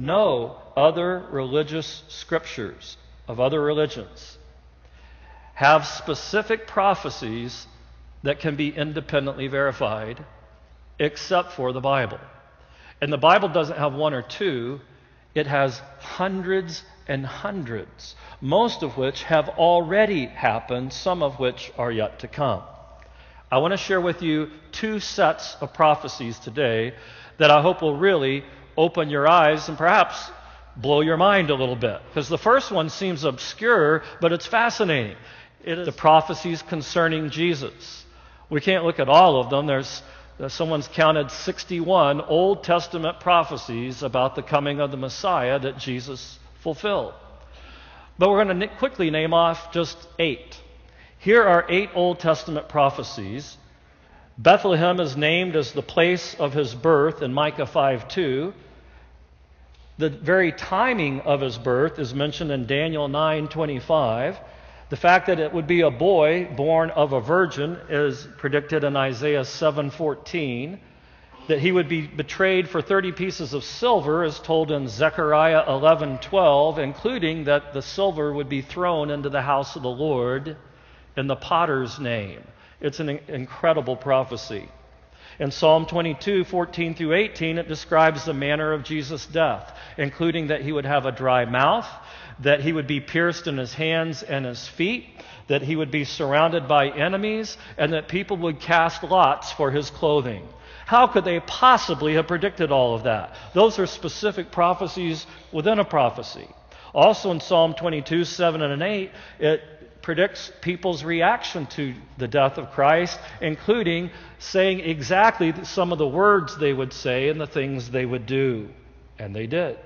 no other religious scriptures of other religions have specific prophecies that can be independently verified except for the Bible. And the Bible doesn't have one or two, it has hundreds and hundreds, most of which have already happened, some of which are yet to come. I want to share with you two sets of prophecies today that I hope will really open your eyes and perhaps blow your mind a little bit. Because the first one seems obscure, but it's fascinating. It is the prophecies concerning Jesus. We can't look at all of them. Someone's counted 61 Old Testament prophecies about the coming of the Messiah that Jesus fulfilled. But we're going to quickly name off just 8. Here are 8 Old Testament prophecies. Bethlehem is named as the place of his birth in Micah 5:2. The very timing of his birth is mentioned in Daniel 9:25. The fact that it would be a boy born of a virgin is predicted in Isaiah 7:14. That he would be betrayed for 30 pieces of silver is told in Zechariah 11:12, including that the silver would be thrown into the house of the Lord in the potter's name. It's an incredible prophecy. In Psalm 22:14 through 18, it describes the manner of Jesus' death, including that he would have a dry mouth, that he would be pierced in his hands and his feet, that he would be surrounded by enemies, and that people would cast lots for his clothing. How could they possibly have predicted all of that? Those are specific prophecies within a prophecy. Also in Psalm 22:7 and 8, it predicts people's reaction to the death of Christ, including saying exactly some of the words they would say and the things they would do. And they did.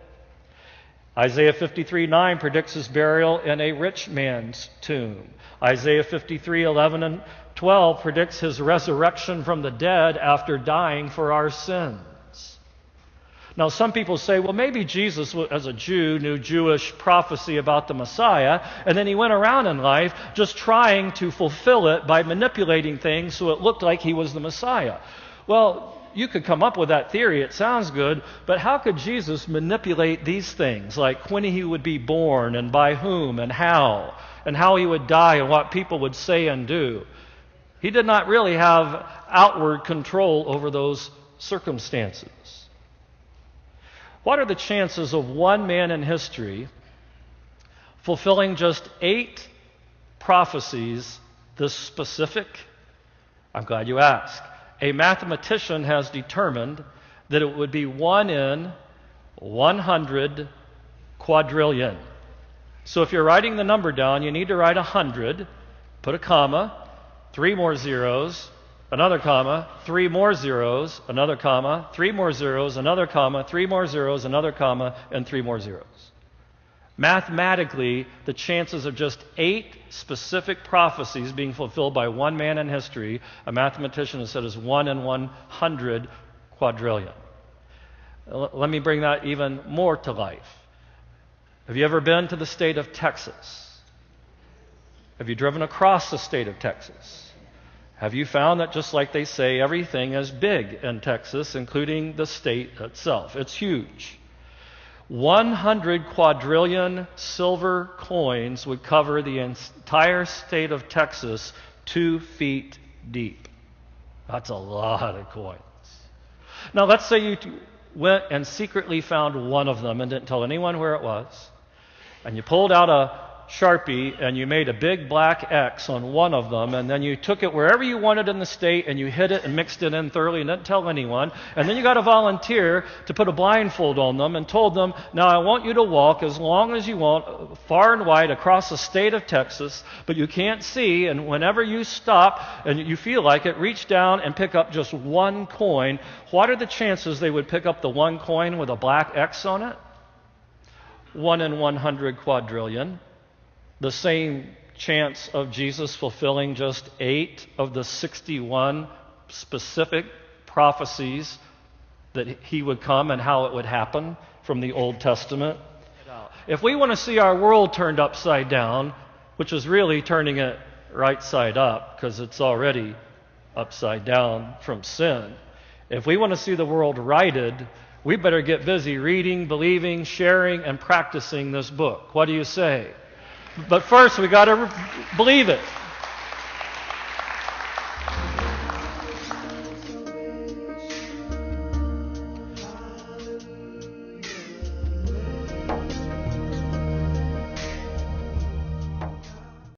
Isaiah 53:9 predicts his burial in a rich man's tomb. Isaiah 53:11 and 12 predicts his resurrection from the dead after dying for our sins. Now, some people say, well, maybe Jesus, as a Jew, knew Jewish prophecy about the Messiah, and then he went around in life just trying to fulfill it by manipulating things so it looked like he was the Messiah. Well, you could come up with that theory. It sounds good, but how could Jesus manipulate these things, like when he would be born and by whom and how he would die and what people would say and do? He did not really have outward control over those circumstances. What are the chances of one man in history fulfilling just 8 prophecies this specific? I'm glad you asked. A mathematician has determined that it would be 1 in 100 quadrillion. So if you're writing the number down, you need to write 100, put a comma, 3 more zeros, another comma, 3 more zeros, another comma, 3 more zeros, another comma, 3 more zeros, another comma, and 3 more zeros. Mathematically, the chances of just 8 specific prophecies being fulfilled by one man in history, a mathematician has said, is 1 in 100 quadrillion. Let me bring that even more to life. Have you ever been to the state of Texas? Have you driven across the state of Texas? Have you found that just like they say, everything is big in Texas, including the state itself? It's huge. 100 quadrillion silver coins would cover the entire state of Texas 2 feet deep. That's a lot of coins. Now, let's say you went and secretly found one of them and didn't tell anyone where it was, and you pulled out a Sharpie and you made a big black X on one of them, and then you took it wherever you wanted in the state and you hid it and mixed it in thoroughly and didn't tell anyone, and then you got a volunteer to put a blindfold on them and told them, now I want you to walk as long as you want, far and wide across the state of Texas, but you can't see, and whenever you stop and you feel like it, reach down and pick up just one coin. What are the chances they would pick up the one coin with a black X on it? 1 in 100 quadrillion. The same chance of Jesus fulfilling just 8 of the 61 specific prophecies that he would come and how it would happen from the Old Testament. If we want to see our world turned upside down, which is really turning it right side up because it's already upside down from sin, if we want to see the world righted, we better get busy reading, believing, sharing, and practicing this book. What do you say? But first, we got to believe it.